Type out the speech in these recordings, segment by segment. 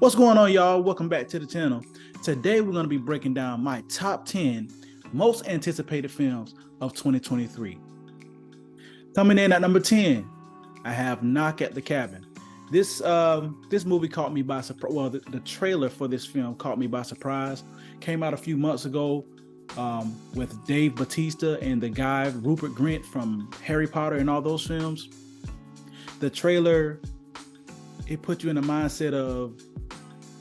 What's going on, y'all? Welcome back to the channel. Today we're going to be breaking down my top 10 most anticipated films of 2023. Coming in at number 10, I have Knock at the Cabin. This movie caught me by surprise. Well, the trailer for this film caught me by surprise. Came out a few months ago with Dave Bautista and the guy Rupert Grint from Harry Potter and all those films. The trailer, it put you in the mindset of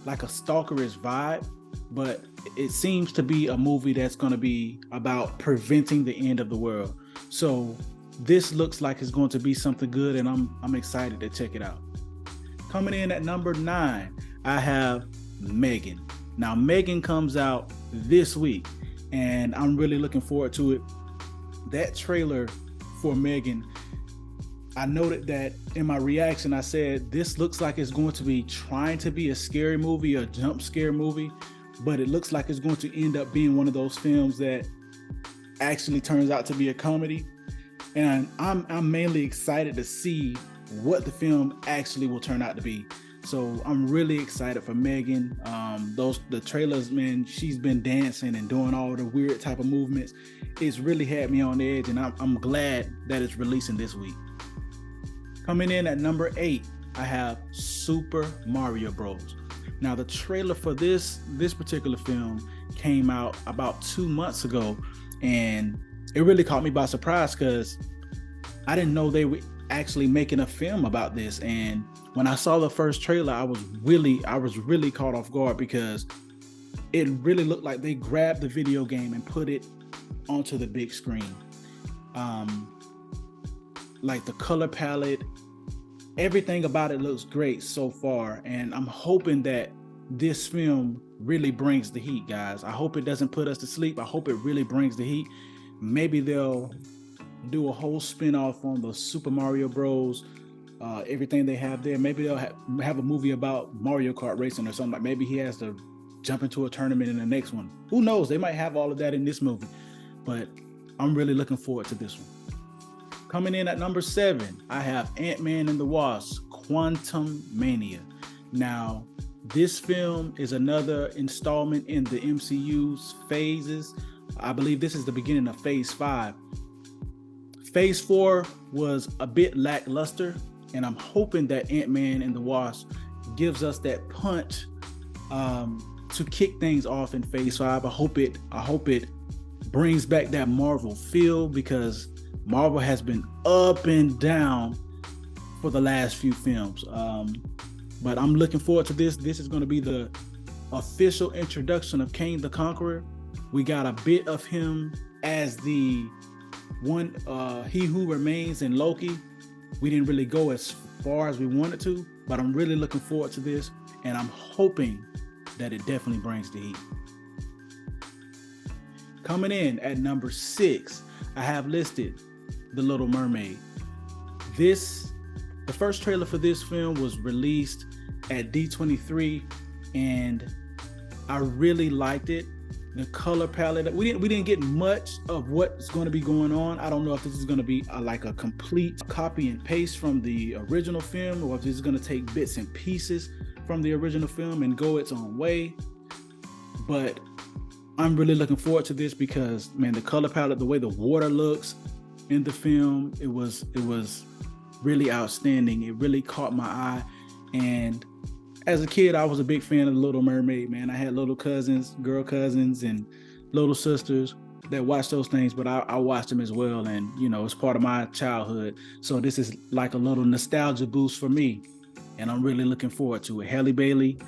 like a stalkerish vibe, but it seems to be a movie that's going to be about preventing the end of the world. So this looks like it's going to be something good, and I'm excited to check it out. Coming in at number 9, I have Megan. Now, Megan comes out this week, and I'm really looking forward to it. That trailer for Megan, I noted that in my reaction, I said, this looks like it's going to be trying to be a scary movie, a jump scare movie, but it looks like it's going to end up being one of those films that actually turns out to be a comedy. And I'm mainly excited to see what the film actually will turn out to be. So I'm really excited for Megan. The trailers, man, she's been dancing and doing all the weird type of movements. It's really had me on the edge, and I'm glad that it's releasing this week. Coming in at number 8, I have Super Mario Bros. Now, the trailer for this particular film came out about 2 months ago, and it really caught me by surprise because I didn't know they were actually making a film about this. And when I saw the first trailer, I was really caught off guard because it really looked like they grabbed the video game and put it onto the big screen. Like the color palette, everything about it looks great so far, and I'm hoping that this film really brings the heat, guys. I hope it doesn't put us to sleep. I hope it really brings the heat. Maybe they'll do a whole spin-off on the Super Mario Bros. Everything they have there. Maybe they'll have a movie about Mario Kart racing or something. Like maybe he has to jump into a tournament in the next one. Who knows? They might have all of that in this movie, but I'm really looking forward to this one. Coming in at number 7, I have AntMan and the Wasp: Quantumania. Now, this film is another installment in the MCU's phases. I believe this is the beginning of Phase 5. Phase 4 was a bit lackluster, and I'm hoping that Ant-Man and the Wasp gives us that punch to kick things off in Phase 5. I hope it brings back that Marvel feel, because Marvel has been up and down for the last few films. But I'm looking forward to this. This is going to be the official introduction of Kang the Conqueror. We got a bit of him as the one, He Who Remains in Loki. We didn't really go as far as we wanted to, but I'm really looking forward to this, and I'm hoping that it definitely brings the heat. Coming in at number 6, I have listed The Little Mermaid. The first trailer for this film was released at D23, and I really liked it. The color palette, we didn't get much of what's going to be going on. I don't know if this is going to be like a complete copy and paste from the original film, or if this is going to take bits and pieces from the original film and go its own way. But I'm really looking forward to this because, man, the color palette, the way the water looks in the film, it was really outstanding. It really caught my eye. And as a kid, I was a big fan of The Little Mermaid, man. I had little cousins, girl cousins, and little sisters that watched those things, but I watched them as well. And, you know, it's part of my childhood. So this is like a little nostalgia boost for me. And I'm really looking forward to it. Halle Bailey,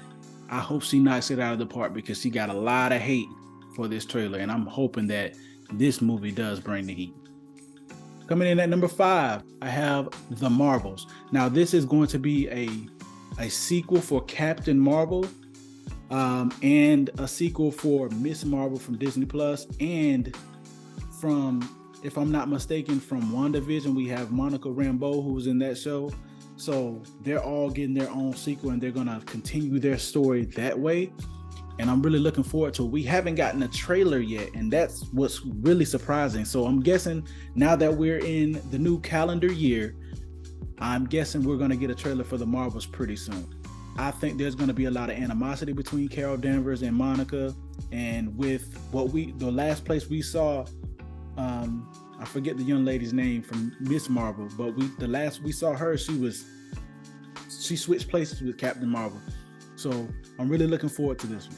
I hope she knocks it out of the park, because she got a lot of hate for this trailer. And I'm hoping that this movie does bring the heat. Coming in at number 5, I have The Marvels. Now, this is going to be a sequel for Captain Marvel, and a sequel for Miss Marvel from Disney Plus, and from, if I'm not mistaken, from WandaVision, we have Monica Rambeau, who was in that show. So they're all getting their own sequel, and they're gonna continue their story that way. And I'm really looking forward to it. We haven't gotten a trailer yet, and that's what's really surprising. So I'm guessing now that we're in the new calendar year, I'm guessing we're going to get a trailer for The Marvels pretty soon. I think there's going to be a lot of animosity between Carol Danvers and Monica. And with the last place we saw, I forget the young lady's name from Miss Marvel, but the last we saw her, she switched places with Captain Marvel. So I'm really looking forward to this one.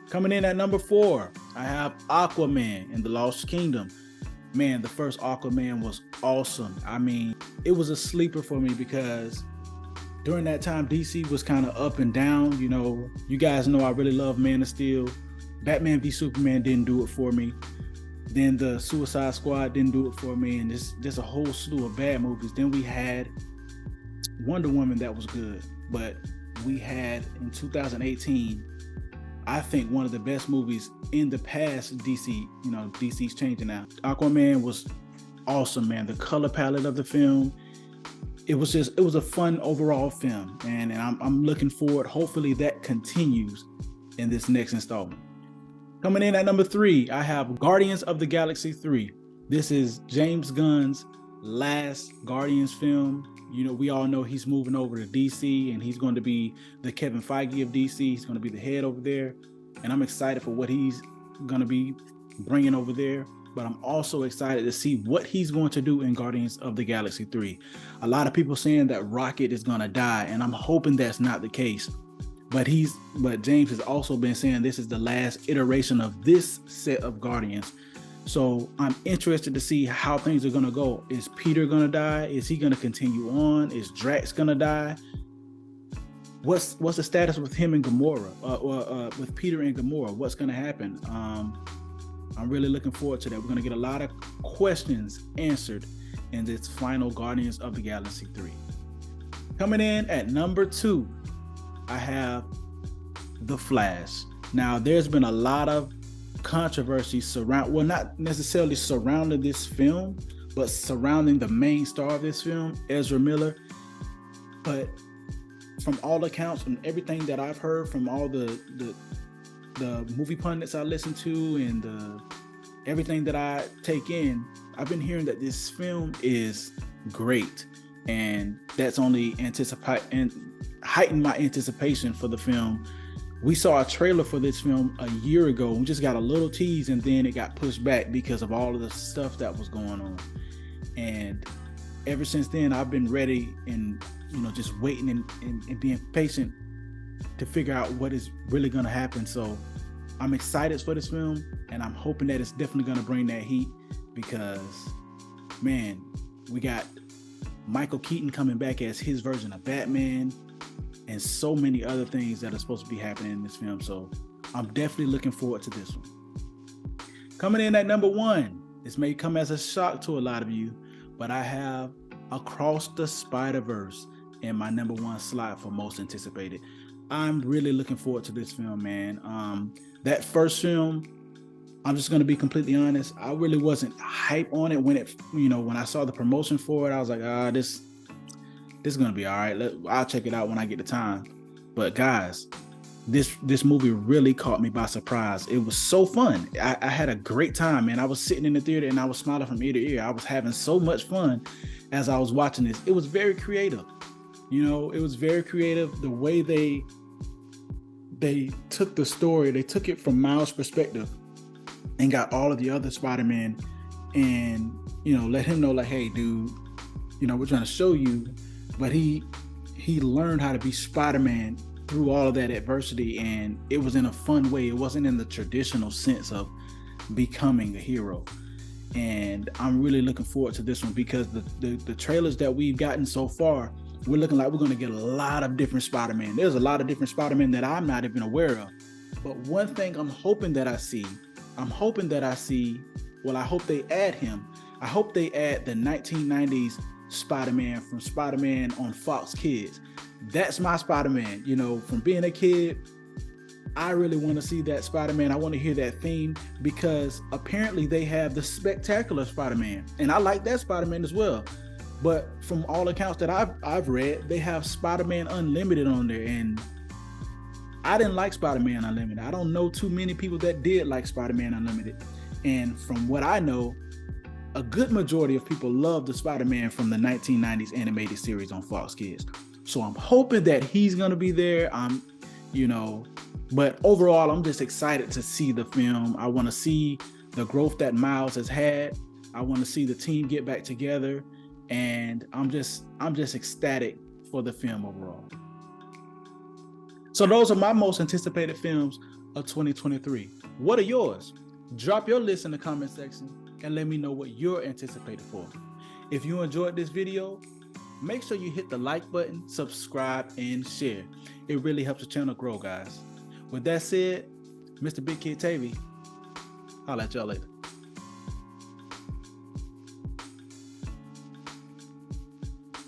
Coming in at number 4, I have Aquaman and the Lost Kingdom. Man, the first Aquaman was awesome. I mean, it was a sleeper for me because during that time, DC was kind of up and down. You know, you guys know I really love Man of Steel. Batman v Superman didn't do it for me. Then the Suicide Squad didn't do it for me. And there's a whole slew of bad movies. Then we had Wonder Woman that was good. But we had in 2018, I think one of the best movies in the past DC. You know, DC's changing now. Aquaman was awesome, man. The color palette of the film, it was a fun overall film, and I'm looking forward. Hopefully that continues in this next installment. Coming in at number 3, I have Guardians of the Galaxy 3. This is James Gunn's last Guardians film. You know, we all know he's moving over to DC, and he's going to be the Kevin Feige of DC. He's going to be the head over there, and I'm excited for what he's going to be bringing over there. But I'm also excited to see what he's going to do in Guardians of the Galaxy 3. A lot of people saying that Rocket is going to die, and I'm hoping that's not the case. But James has also been saying this is the last iteration of this set of Guardians. So I'm interested to see how things are going to go. Is Peter going to die? Is he going to continue on? Is Drax going to die? What's the status with him and Gamora? With Peter and Gamora? What's going to happen? I'm really looking forward to that. We're going to get a lot of questions answered in this final Guardians of the Galaxy 3. Coming in at number 2, I have The Flash. Now, there's been a lot of controversy not necessarily surrounding this film, but surrounding the main star of this film, Ezra Miller. But from all accounts, from everything that I've heard from all the movie pundits I listen to and everything that I take in, I've been hearing that this film is great, and that's only heightened my anticipation for the film. We saw a trailer for this film a year ago. We just got a little tease, and then it got pushed back because of all of the stuff that was going on. And ever since then, I've been ready and, just waiting and being patient to figure out what is really going to happen. So I'm excited for this film, and I'm hoping that it's definitely going to bring that heat because, man, we got Michael Keaton coming back as his version of Batman and so many other things that are supposed to be happening in this film. So I'm definitely looking forward to this one. Coming in at number 1, this may come as a shock to a lot of you, but I have Across the SpiderVerse in my number 1 slot for most anticipated. I'm really looking forward to this film, man. That first film, I'm just going to be completely honest, I really wasn't hype on it when I saw the promotion for it. I was like, this is going to be all right. I'll check it out when I get the time. But guys, this movie really caught me by surprise. It was so fun. I had a great time, man. I was sitting in the theater and I was smiling from ear to ear. I was having so much fun as I was watching this. It was very creative. It was very creative. The way they took the story, they took it from Miles' perspective and got all of the other Spider-Man and, let him know, like, hey, dude, we're trying to show you. But he learned how to be Spider-Man through all of that adversity, and it was in a fun way. It wasn't in the traditional sense of becoming a hero. And I'm really looking forward to this one because the trailers that we've gotten so far, we're looking like we're going to get a lot of different Spider-Man. There's a lot of different Spider-Man that I'm not even aware of. But one thing I'm hoping that I see, well, I hope they add him. I hope they add the 1990s Spider-Man from Spider-Man on Fox Kids. That's my Spider-Man. From being a kid, I really want to see that Spider-Man. I want to hear that theme because apparently they have the Spectacular Spider-Man, and I like that Spider-Man as well. But from all accounts that I've read, they have Spider-Man Unlimited on there, and I didn't like Spider-Man Unlimited. I don't know too many people that did like Spider-Man Unlimited, and from what I know, a good majority of people love the Spider-Man from the 1990s animated series on Fox Kids. So I'm hoping that he's gonna be there. But overall, I'm just excited to see the film. I want to see the growth that Miles has had. I want to see the team get back together, and I'm just ecstatic for the film overall. So those are my most anticipated films of 2023. What are yours? Drop your list in the comment section and let me know what you're anticipated for. If you enjoyed this video, make sure you hit the like button, subscribe, and share. It really helps the channel grow, guys. With that said, Mr. Big Kid TAVIE, I'll let y'all later.